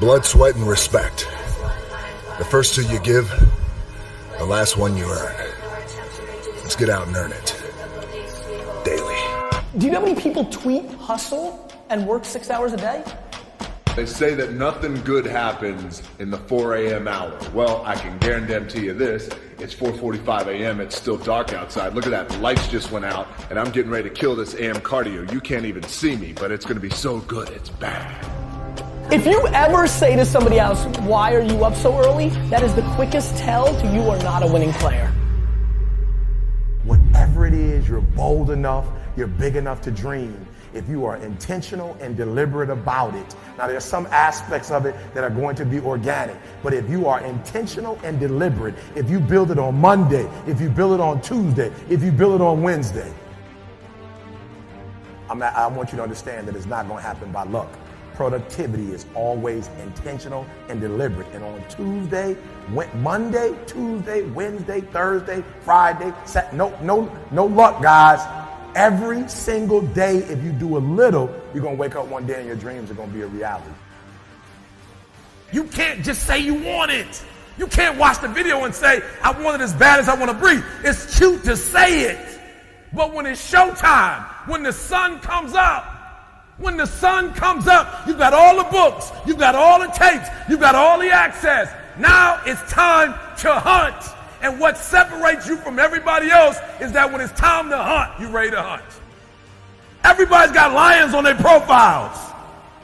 Blood, sweat, and respect. The first two you give, the last one you earn. Let's get out and earn it. Daily. Do you know how many people tweet hustle and work 6 hours a day? They say that nothing good happens in the 4 a.m. hour. Well, I can guarantee you this. It's 4:45 a.m. It's still dark outside. Look at that. The lights just went out, and I'm getting ready to kill this AM cardio. You can't even see me, but it's going to be so good. It's bad. If you ever say to somebody else, why are you up so early? That is the quickest tell to you are not a winning player. Whatever it is, you're bold enough, you're big enough to dream. If you are intentional and deliberate about it. Now there's some aspects of it that are going to be organic, but if you are intentional and deliberate, if you build it on Monday, if you build it on Tuesday, if you build it on Wednesday, I want you to understand that it's not going to happen by luck. Productivity is always intentional and deliberate. And on Tuesday, Monday, Tuesday, Wednesday, Thursday, Friday, no luck, guys. Every single day, if you do a little, you're going to wake up one day and your dreams are going to be a reality. You can't just say you want it. You can't watch the video and say, I want it as bad as I want to breathe. It's cute to say it. But when it's showtime, when the sun comes up, you've got all the books, you've got all the tapes, you've got all the access. Now it's time to hunt. And what separates you from everybody else is that when it's time to hunt, you're ready to hunt. Everybody's got lions on their profiles.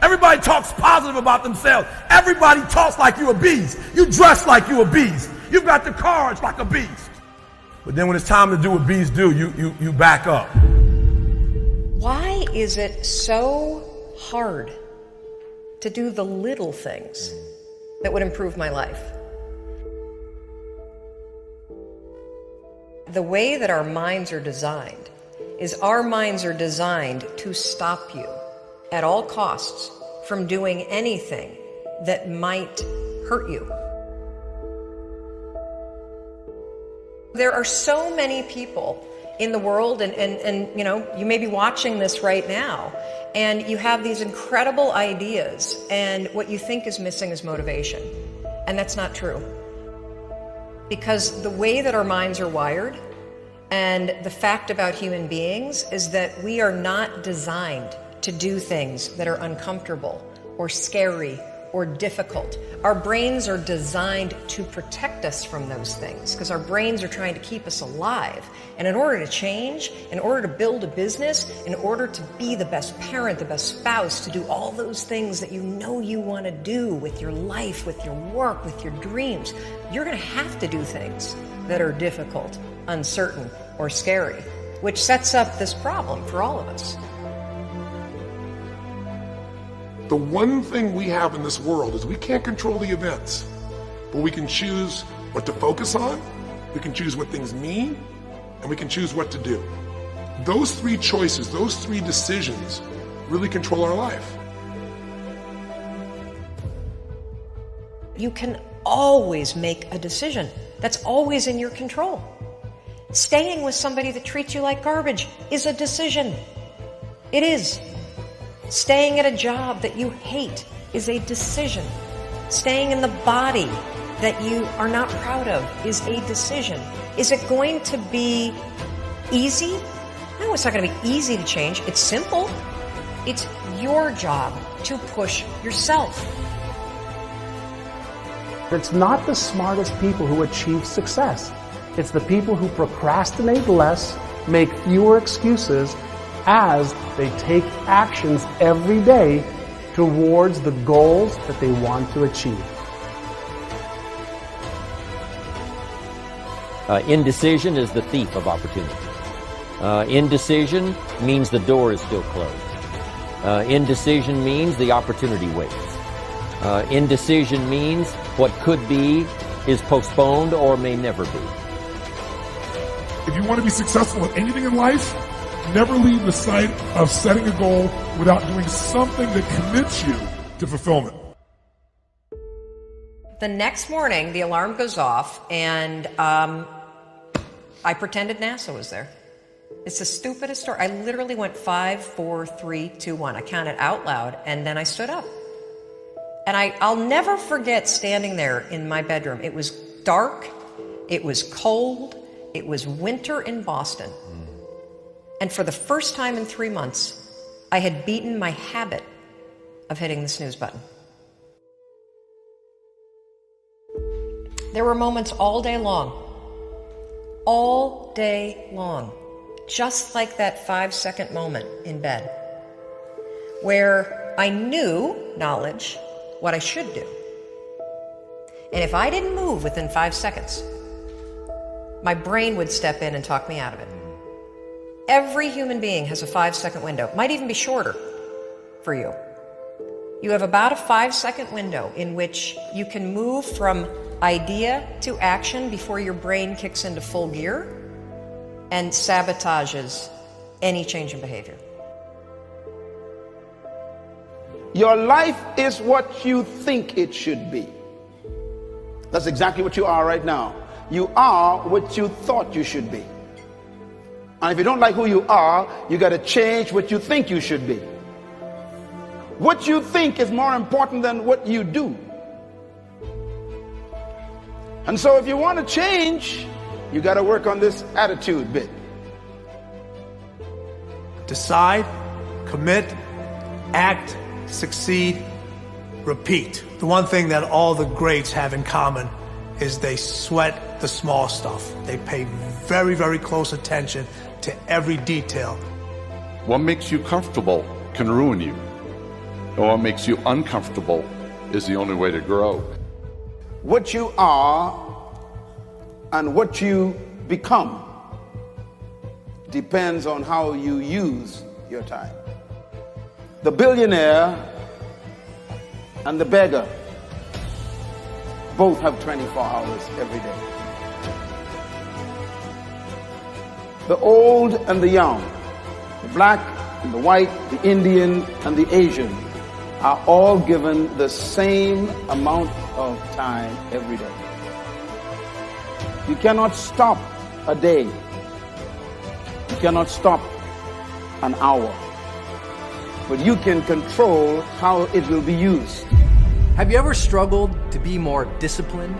Everybody talks positive about themselves. Everybody talks like you a beast. You dress like you a beast. You've got the cards like a beast. But then when it's time to do what beasts do, you back up. Why is it so hard to do the little things that would improve my life? The way that our minds are designed is our minds are designed to stop you at all costs from doing anything that might hurt you. There are so many people in the world, and you know, you may be watching this right now, and you have these incredible ideas, and what you think is missing is motivation. And that's not true. Because the way that our minds are wired, and the fact about human beings is that we are not designed to do things that are uncomfortable or scary or difficult. Our brains are designed to protect us from those things because our brains are trying to keep us alive. And in order to change, in order to build a business, in order to be the best parent, the best spouse, to do all those things that you know you want to do with your life, with your work, with your dreams, you're going to have to do things that are difficult, uncertain, or scary, which sets up this problem for all of us. The one thing we have in this world is we can't control the events, but we can choose what to focus on, we can choose what things mean, and we can choose what to do. Those three choices, those three decisions really control our life. You can always make a decision. That's always in your control. Staying with somebody that treats you like garbage is a decision. It is. Staying at a job that you hate is a decision. Staying in the body that you are not proud of is a decision. Is it going to be easy? No, it's not going to be easy to change. It's simple. It's your job to push yourself. It's not the smartest people who achieve success. It's the people who procrastinate less, make fewer excuses, as they take actions every day towards the goals that they want to achieve. Indecision is the thief of opportunity. Indecision means the door is still closed. Indecision means the opportunity waits. Indecision means what could be is postponed or may never be. If you want to be successful at anything in life, never leave the sight of setting a goal without doing something that commits you to fulfillment. The next morning, the alarm goes off, and I pretended NASA was there. It's the stupidest story. I literally went 5, 4, 3, 2, 1. I counted out loud, and then I stood up. And I'll never forget standing there in my bedroom. It was dark, it was cold, it was winter in Boston. And for the first time in 3 months, I had beaten my habit of hitting the snooze button. There were moments all day long, just like that 5-second moment in bed, where I knew, knowledge, what I should do. And if I didn't move within 5 seconds, my brain would step in and talk me out of it. Every human being has a 5-second window, might even be shorter for you. You have about a 5-second window in which you can move from idea to action before your brain kicks into full gear and sabotages any change in behavior. Your life is what you think it should be. That's exactly what you are right now. You are what you thought you should be. And if you don't like who you are, you got to change what you think you should be. What you think is more important than what you do. And so if you want to change, you got to work on this attitude bit. Decide, commit, act, succeed, repeat. The one thing that all the greats have in common is they sweat the small stuff. They pay very, very close attention to every detail. What makes you comfortable can ruin you. And what makes you uncomfortable is the only way to grow. What you are and what you become depends on how you use your time. The billionaire and the beggar both have 24 hours every day. The old and the young, the black and the white, the Indian and the Asian are all given the same amount of time every day. You cannot stop a day. You cannot stop an hour. But you can control how it will be used. Have you ever struggled to be more disciplined?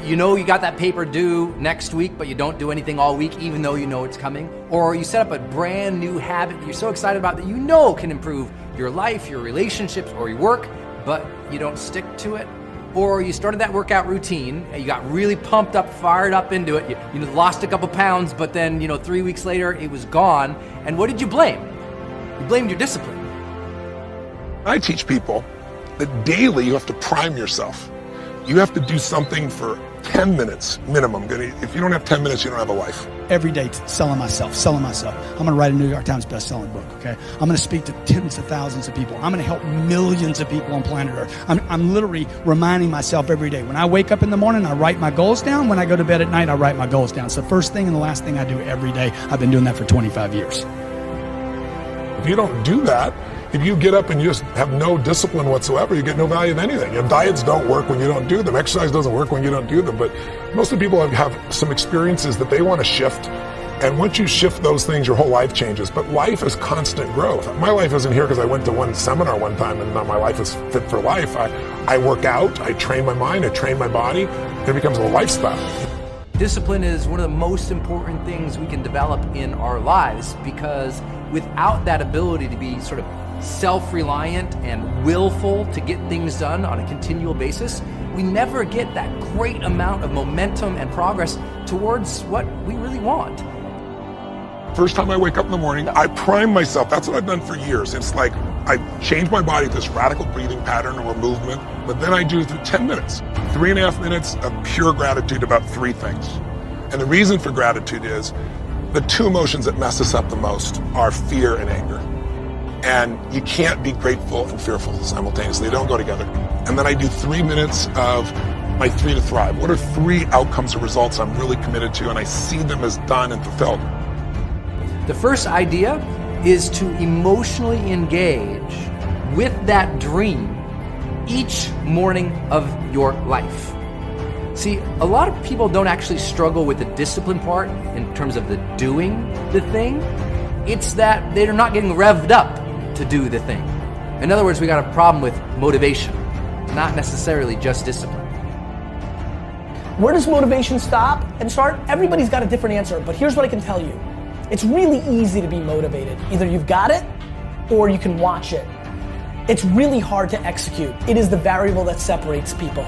You know you got that paper due next week, but you don't do anything all week even though you know it's coming? Or you set up a brand new habit that you're so excited about that you know can improve your life, your relationships, or your work, but you don't stick to it? Or you started that workout routine and you got really pumped up, fired up into it, you lost a couple pounds, but then 3 weeks later it was gone, and what did you blame? You blamed your discipline. I teach people that daily you have to prime yourself. You have to do something for 10 minutes minimum. If you don't have 10 minutes, you don't have a life. Every day selling myself. I'm going to write a New York Times best-selling book, okay? I'm going to speak to tens of thousands of people. I'm going to help millions of people on planet Earth. I'm literally reminding myself every day. When I wake up in the morning, I write my goals down. When I go to bed at night, I write my goals down. It's the first thing and the last thing I do every day. I've been doing that for 25 years. If you don't do that, if you get up and you just have no discipline whatsoever, you get no value of anything. Your diets don't work when you don't do them. Exercise doesn't work when you don't do them. But most of the people have some experiences that they want to shift. And once you shift those things, your whole life changes. But life is constant growth. My life isn't here because I went to one seminar one time and now my life is fit for life. I work out, I train my mind, I train my body. It becomes a lifestyle. Discipline is one of the most important things we can develop in our lives, because without that ability to be sort of self-reliant and willful to get things done on a continual basis, we never get that great amount of momentum and progress towards what we really want. First time I wake up in the morning, I prime myself. That's what I've done for years. It's like I change my body to this radical breathing pattern or movement, but then I do 10 minutes, 3.5 minutes of pure gratitude about 3 things. And the reason for gratitude is the 2 emotions that mess us up the most are fear and anger. And you can't be grateful and fearful simultaneously. They don't go together. And then I do 3 minutes of my 3 to thrive. What are 3 outcomes or results I'm really committed to, and I see them as done and fulfilled. The first idea is to emotionally engage with that dream each morning of your life. See, a lot of people don't actually struggle with the discipline part in terms of the doing the thing. It's that they're not getting revved up to do the thing. In other words, we got a problem with motivation. not necessarily just discipline. Where does motivation stop and start? Everybody's got a different answer, but here's what I can tell you. It's really easy to be motivated. Either you've got it or you can watch it. It's really hard to execute. It is the variable that separates people.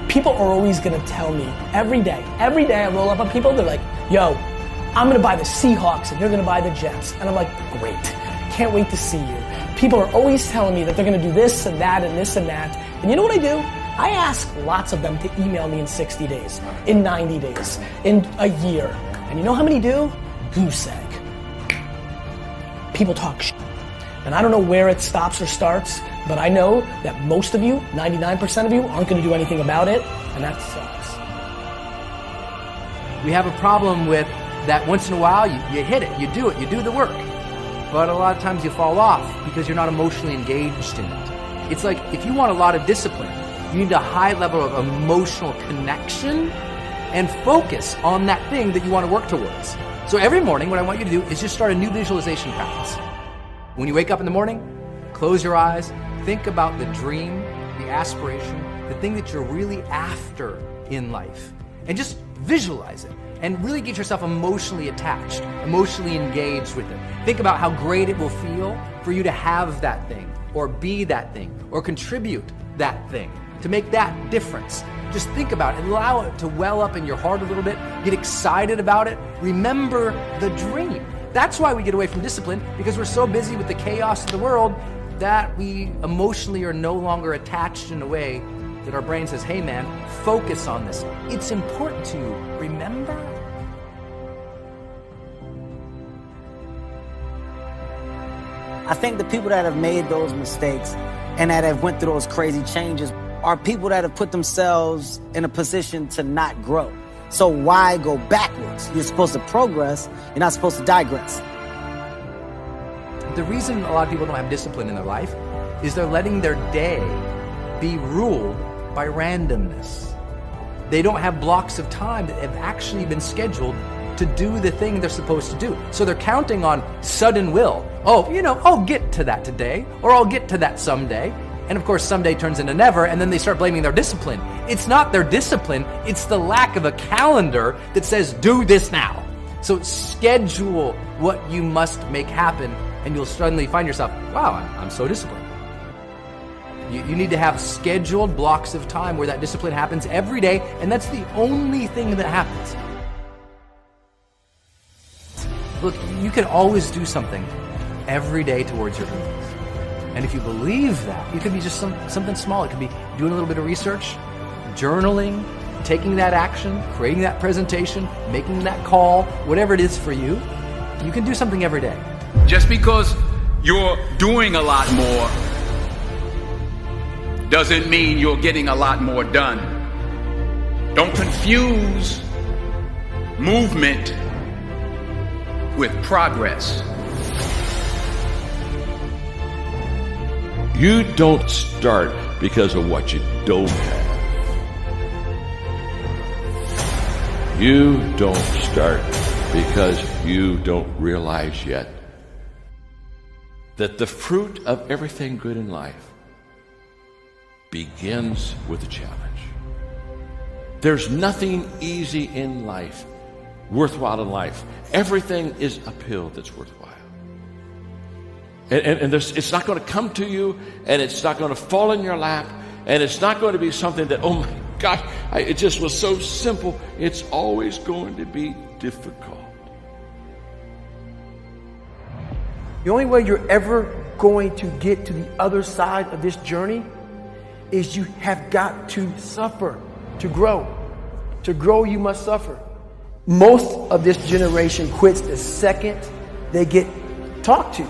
People are always gonna tell me every day I roll up on people, they're like, yo, I'm gonna buy the Seahawks and you're gonna buy the Jets. And I'm like, great, can't wait to see you. People are always telling me that they're gonna do this and that and this and that. And you know what I do? I ask lots of them to email me in 60 days, in 90 days, in a year. And you know how many do? Goose egg. People talk shit. And I don't know where it stops or starts, but I know that most of you, 99% of you, aren't gonna do anything about it, and that sucks. We have a problem with that once in a while, you hit it, you do it, you do the work. But a lot of times you fall off because you're not emotionally engaged in it. It's like if you want a lot of discipline, you need a high level of emotional connection and focus on that thing that you want to work towards. So every morning, what I want you to do is just start a new visualization practice. When you wake up in the morning, close your eyes, think about the dream, the aspiration, the thing that you're really after in life, and just visualize it and really get yourself emotionally attached, emotionally engaged with it. Think about how great it will feel for you to have that thing, or be that thing, or contribute that thing, to make that difference. Just think about it, allow it to well up in your heart a little bit, get excited about it, remember the dream. That's why we get away from discipline, because we're so busy with the chaos of the world that we emotionally are no longer attached in a way that our brain says, hey man, focus on this. It's important to you. Remember? I think the people that have made those mistakes and that have went through those crazy changes are people that have put themselves in a position to not grow. So why go backwards? You're supposed to progress. You're not supposed to digress. The reason a lot of people don't have discipline in their life is they're letting their day be ruled by randomness. They don't have blocks of time that have actually been scheduled to do the thing they're supposed to do. So they're counting on sudden will. Oh, I'll get to that today, or I'll get to that someday. And of course, someday turns into never, and then they start blaming their discipline. It's not their discipline, it's the lack of a calendar that says, do this now. So schedule what you must make happen, and you'll suddenly find yourself, wow, I'm so disciplined. You need to have scheduled blocks of time where that discipline happens every day, and that's the only thing that happens. Look, you can always do something every day towards your goals. And if you believe that, it could be just something small. It could be doing a little bit of research, journaling, taking that action, creating that presentation, making that call, whatever it is for you. You can do something every day. Just because you're doing a lot more doesn't mean you're getting a lot more done. Don't confuse movement with progress. You don't start because of what you don't have. You don't start because you don't realize yet that the fruit of everything good in life begins with a challenge. There's nothing easy in life, worthwhile in life. Everything is uphill that's worthwhile. And it's not going to come to you, and it's not going to fall in your lap, and it's not going to be something that, oh my gosh, it just was so simple. It's always going to be difficult. The only way you're ever going to get to the other side of this journey is you have got to suffer to grow. To grow, you must suffer. Most of this generation quits the second they get talked to.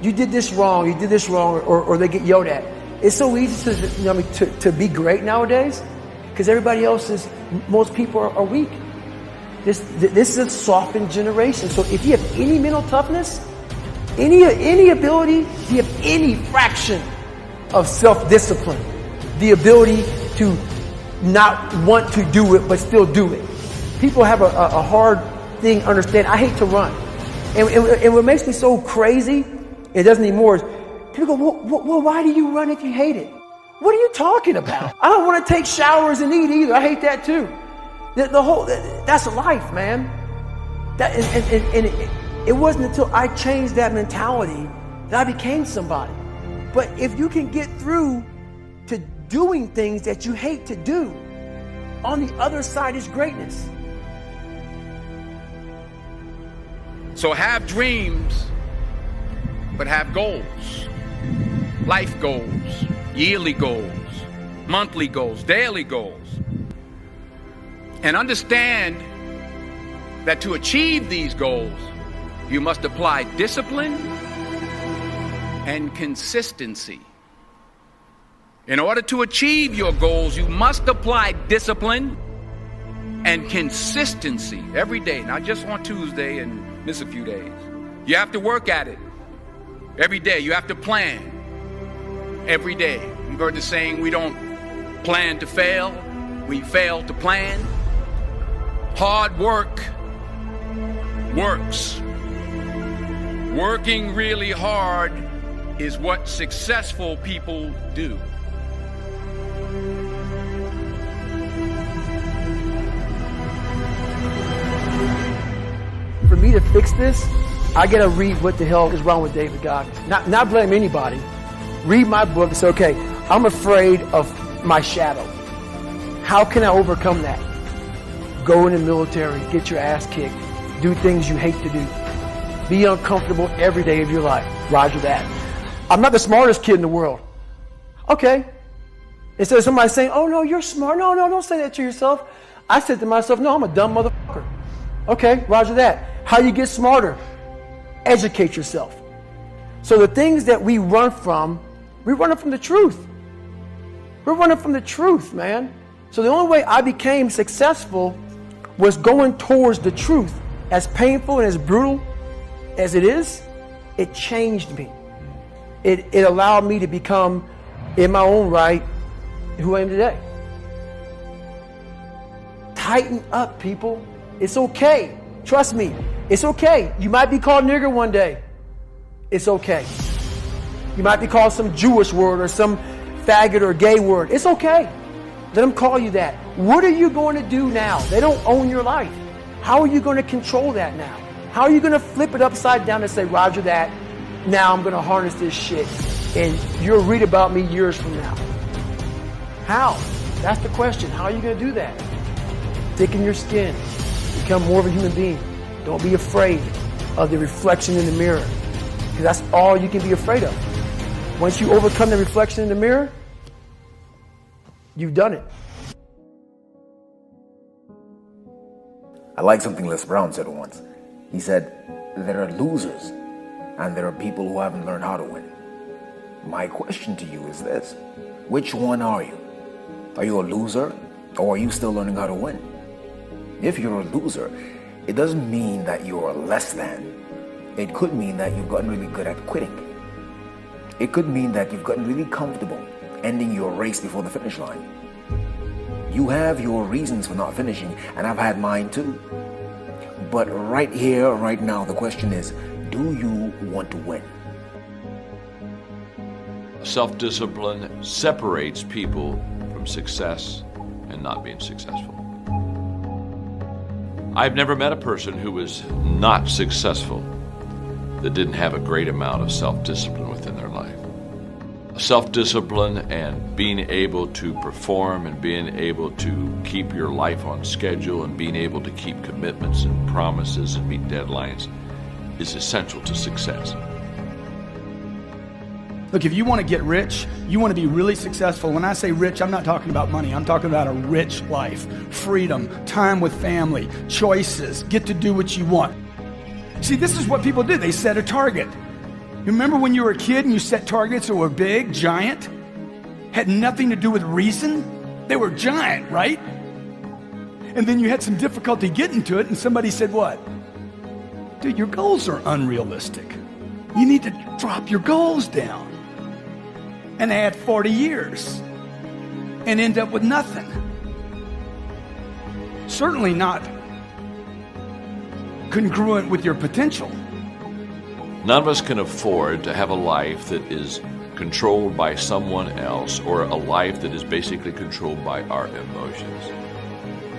You did this wrong, or they get yelled at. It's so easy to be great nowadays because everybody else most people are weak. This is a softened generation. So if you have any mental toughness, any ability, if you have any fraction of self-discipline, the ability to not want to do it but still do it. People have a hard thing understand. I hate to run. And what makes me so crazy, it doesn't anymore, is people go, well, why do you run if you hate it? What are you talking about? I don't want to take showers and eat either. I hate that too. That's life, man. It wasn't until I changed that mentality that I became somebody. But if you can get through to doing things that you hate to do, on the other side is greatness. So have dreams, but have goals. Life goals, yearly goals, monthly goals, daily goals. And understand that to achieve these goals, you must apply discipline and consistency. In order to achieve your goals, you must apply discipline and consistency every day, not just on Tuesday and miss a few days. You have to work at it every day. You have to plan every day. You've heard the saying, we don't plan to fail, we fail to plan. Hard work works. Working really hard is what successful people do. For me to fix this, I gotta read what the hell is wrong with David Goggins. Not blame anybody. Read my book and say, okay, I'm afraid of my shadow. How can I overcome that? Go in the military, get your ass kicked, do things you hate to do. Be uncomfortable every day of your life. Roger that. I'm not the smartest kid in the world. Okay. Instead of somebody saying, oh no, you're smart. No, don't say that to yourself. I said to myself, no, I'm a dumb motherfucker. Okay, roger that. How you get smarter? Educate yourself. So the things that we run from the truth. We're running from the truth, man. So the only way I became successful was going towards the truth. As painful and as brutal as it is, it changed me. It allowed me to become, in my own right, who I am today. Tighten up, people. It's okay. Trust me. It's okay. You might be called nigger one day. It's okay. You might be called some Jewish word or some faggot or gay word. It's okay. Let them call you that. What are you going to do now? They don't own your life. How are you going to control that now? How are you going to flip it upside down and say, roger that, now I'm going to harness this shit and you'll read about me years from now? How? That's the question. How are you going to do that? Thicken your skin. Become more of a human being. Don't be afraid of the reflection in the mirror, because that's all you can be afraid of. Once you overcome the reflection in the mirror, you've done it. I like something Les Brown said once. He said, there are losers and there are people who haven't learned how to win. My question to you is this: which one are you? Are you a loser, or are you still learning how to win? If you're a loser, it doesn't mean that you're less than. It could mean that you've gotten really good at quitting. It could mean that you've gotten really comfortable ending your race before the finish line. You have your reasons for not finishing, and I've had mine too. But right here, right now, the question is, do you want to win? Self-discipline separates people from success and not being successful. I've never met a person who was not successful that didn't have a great amount of self-discipline within their life. Self-discipline and being able to perform and being able to keep your life on schedule and being able to keep commitments and promises and meet deadlines is essential to success. Look, if you want to get rich, you want to be really successful. When I say rich, I'm not talking about money. I'm talking about a rich life, freedom, time with family, choices, get to do what you want. See, this is what people do. They set a target. You remember when you were a kid and you set targets that were big, giant? Had nothing to do with reason? They were giant, right? And then you had some difficulty getting to it and somebody said what? Dude, your goals are unrealistic. You need to drop your goals down. And add 40 years and end up with nothing. Certainly not congruent with your potential. None of us can afford to have a life that is controlled by someone else, or a life that is basically controlled by our emotions.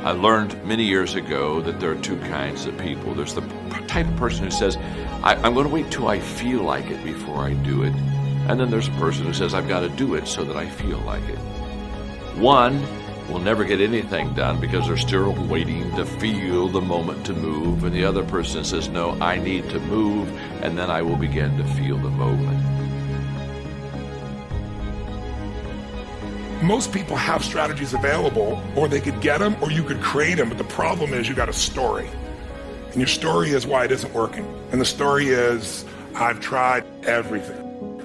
I learned many years ago that there are two kinds of people. There's the type of person who says, I'm going to wait till I feel like it before I do it. And then there's a person who says, I've got to do it so that I feel like it. One will never get anything done because they're still waiting to feel the moment to move. And the other person says, no, I need to move, and then I will begin to feel the moment. Most people have strategies available, or they could get them, or you could create them. But the problem is you got a story. And your story is why it isn't working. And the story is, I've tried everything.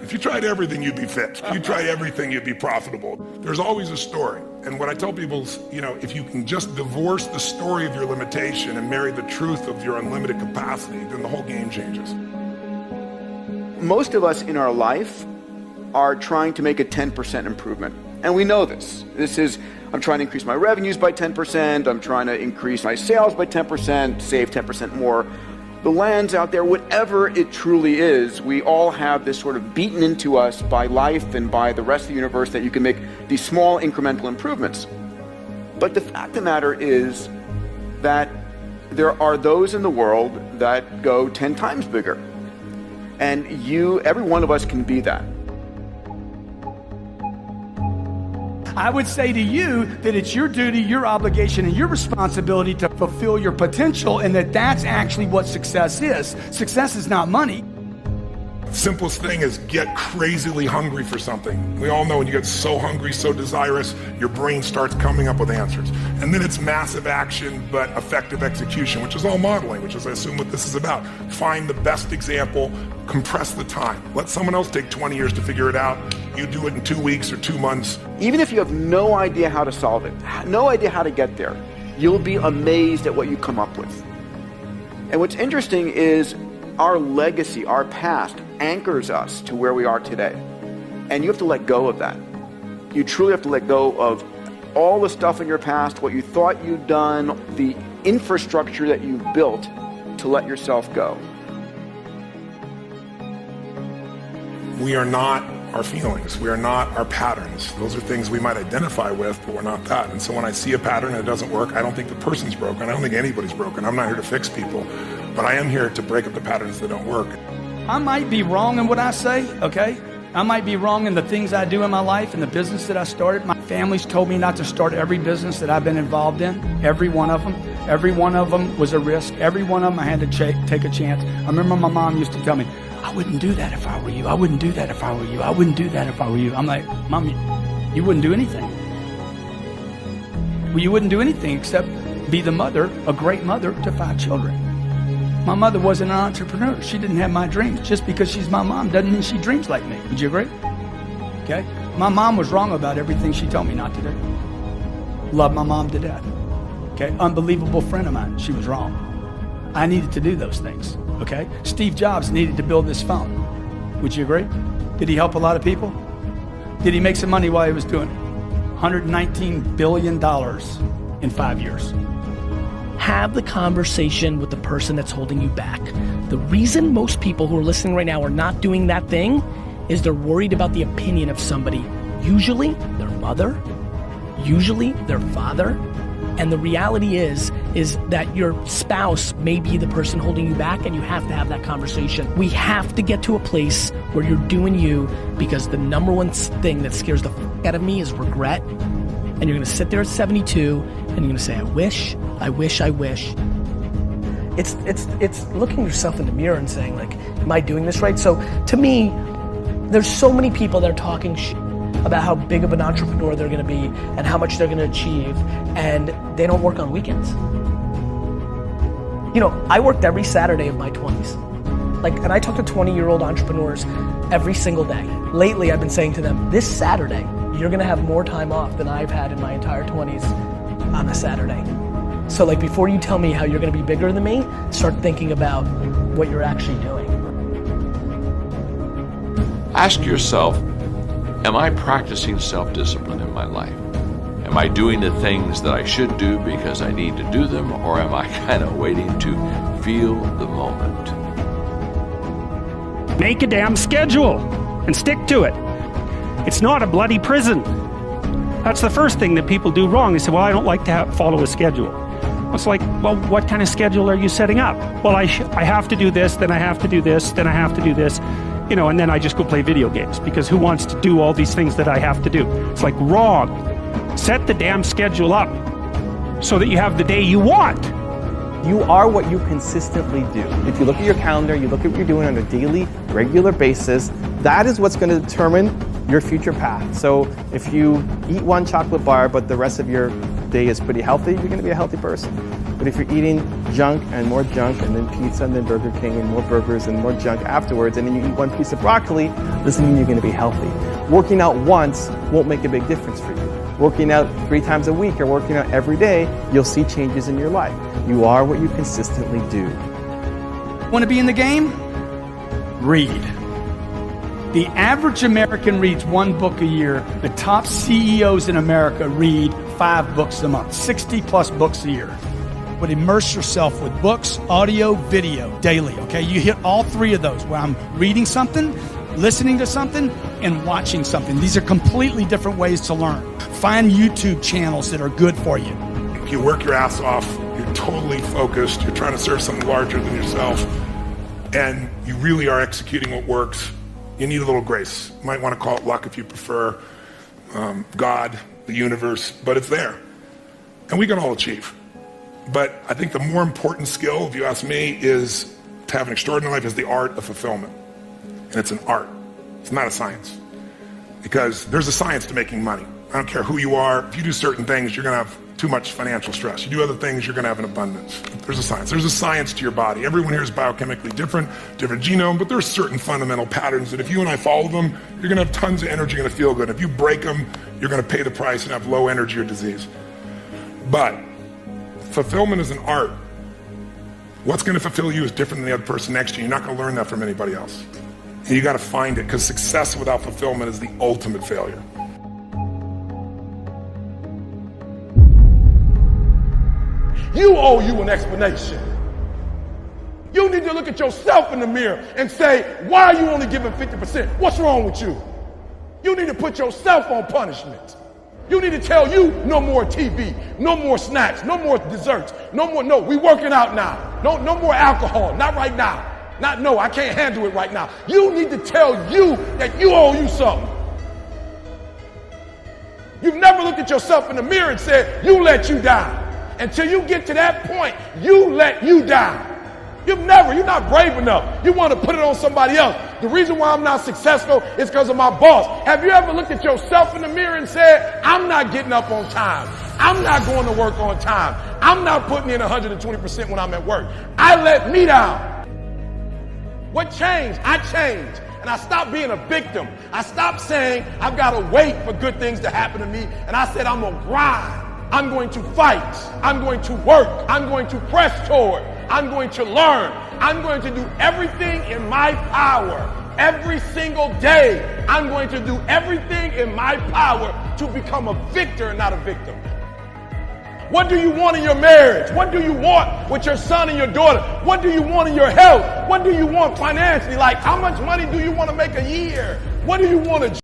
If you tried everything, you'd be fit. If you tried everything, you'd be profitable. There's always a story. And what I tell people is, if you can just divorce the story of your limitation and marry the truth of your unlimited capacity, then the whole game changes. Most of us in our life are trying to make a 10% improvement. And we know this. This is, I'm trying to increase my revenues by 10%. I'm trying to increase my sales by 10%, save 10% more. The lands out there, whatever it truly is, we all have this sort of beaten into us by life and by the rest of the universe that you can make these small incremental improvements. But the fact of the matter is that there are those in the world that go 10 times bigger. And every one of us can be that. I would say to you that it's your duty, your obligation, and your responsibility to fulfill your potential, and that's actually what success is. Success is not money. Simplest thing is get crazily hungry for something. We all know when you get so hungry, so desirous, your brain starts coming up with answers. And then it's massive action, but effective execution, which is all modeling, which is, I assume, what this is about. Find the best example, compress the time. Let someone else take 20 years to figure it out. You do it in 2 weeks or 2 months. Even if you have no idea how to solve it, no idea how to get there, you'll be amazed at what you come up with. And what's interesting is our legacy, our past, anchors us to where we are today. And you have to let go of that. You truly have to let go of all the stuff in your past, what you thought you'd done, the infrastructure that you've built to let yourself go. We are not our feelings. We are not our patterns. Those are things we might identify with, but we're not that. And so when I see a pattern and it doesn't work, I don't think the person's broken. I don't think anybody's broken. I'm not here to fix people, but I am here to break up the patterns that don't work. I might be wrong in what I say, okay? I might be wrong in the things I do in my life and the business that I started. My family's told me not to start every business that I've been involved in, every one of them. Every one of them was a risk. Every one of them I had to take a chance. I remember my mom used to tell me, I wouldn't do that if I were you. I wouldn't do that if I were you. I wouldn't do that if I were you. I'm like, Mom, you wouldn't do anything. Well, you wouldn't do anything except be the mother, a great mother to 5 children. My mother wasn't an entrepreneur. She didn't have my dreams. Just because she's my mom doesn't mean she dreams like me. Would you agree? Okay? My mom was wrong about everything she told me not to do. Love my mom to death. Okay? Unbelievable friend of mine. She was wrong. I needed to do those things. Okay? Steve Jobs needed to build this phone. Would you agree? Did he help a lot of people? Did he make some money while he was doing it? $119 billion in 5 years. Have the conversation with the person that's holding you back. The reason most people who are listening right now are not doing that thing is they're worried about the opinion of somebody. Usually their mother, usually their father. And the reality is that your spouse may be the person holding you back, and you have to have that conversation. We have to get to a place where you're doing you, because the number one thing that scares the fuck out of me is regret. And you're gonna sit there at 72 and you're gonna say, I wish. It's looking yourself in the mirror and saying, like, am I doing this right? So to me, there's so many people that are talking shit about how big of an entrepreneur they're gonna be and how much they're gonna achieve, and they don't work on weekends. You know, I worked every Saturday of my 20s. And I talk to 20-year-old entrepreneurs every single day. Lately, I've been saying to them, this Saturday, you're gonna have more time off than I've had in my entire 20s on a Saturday. So before you tell me how you're gonna be bigger than me, start thinking about what you're actually doing. Ask yourself, am I practicing self-discipline in my life? Am I doing the things that I should do because I need to do them, or am I kind of waiting to feel the moment? Make a damn schedule and stick to it. It's not a bloody prison. That's the first thing that people do wrong. They say, well, I don't like to follow a schedule. It's like, well, what kind of schedule are you setting up? Well, I have to do this, then I have to do this, then I have to do this, you know, and then I just go play video games, because who wants to do all these things that I have to do? It's like, wrong. Set the damn schedule up so that you have the day you want. You are what you consistently do. If you look at your calendar, you look at what you're doing on a daily, regular basis, that is what's going to determine your future path. So if you eat one chocolate bar, but the rest of your day is pretty healthy, you're going to be a healthy person. But if you're eating junk and then pizza and then Burger King and more burgers and more junk afterwards, and then you eat one piece of broccoli, doesn't mean you're going to be healthy. Working out once won't make a big difference for you. Working out 3 times a week or working out every day, you'll see changes in your life. You are what you consistently do. Want to be in the game? Read. The average American reads 1 book a year. The top CEOs in America read 5 books a month, 60 plus books a year. But immerse yourself with books, audio, video, daily, okay? You hit all 3 of those, where I'm reading something, listening to something, and watching something. These are completely different ways to learn. Find YouTube channels that are good for you. If you work your ass off, you're totally focused, you're trying to serve something larger than yourself, and you really are executing what works, you need a little grace. You might want to call it luck if you prefer, God, the universe, but it's there. And we can all achieve. But I think the more important skill, if you ask me, is to have an extraordinary life is the art of fulfillment. And it's an art. It's not a science. Because there's a science to making money. I don't care who you are. If you do certain things, you're going to have too much financial stress. You do other things, you're going to have an abundance. There's a science. There's a science to your body. Everyone here is biochemically different genome, but there's certain fundamental patterns that if you and I follow them, you're going to have tons of energy, you're going to feel good. If you break them, you're going to pay the price and have low energy or disease. But fulfillment is an art. What's going to fulfill you is different than the other person next to you. You're not going to learn that from anybody else. And you got to find it, because success without fulfillment is the ultimate failure. You owe you an explanation. You need to look at yourself in the mirror and say, why are you only giving 50%? What's wrong with you? You need to put yourself on punishment. You need to tell you no more TV, no more snacks, no more desserts, no, we working out now. No more alcohol, not right now. No, I can't handle it right now. You need to tell you that you owe you something. You've never looked at yourself in the mirror and said, you let you down. Until you get to that point, you let you down. You're not brave enough. You want to put it on somebody else. The reason why I'm not successful is because of my boss. Have you ever looked at yourself in the mirror and said, I'm not getting up on time. I'm not going to work on time. I'm not putting in 120% when I'm at work. I let me down. What changed? I changed. And I stopped being a victim. I stopped saying, I've got to wait for good things to happen to me. And I said, I'm going to grind. I'm going to fight. I'm going to work. I'm going to press toward. I'm going to learn. I'm going to do everything in my power. Every single day, I'm going to do everything in my power to become a victor and not a victim. What do you want in your marriage? What do you want with your son and your daughter? What do you want in your health? What do you want financially? Like, how much money do you want to make a year? What do you want to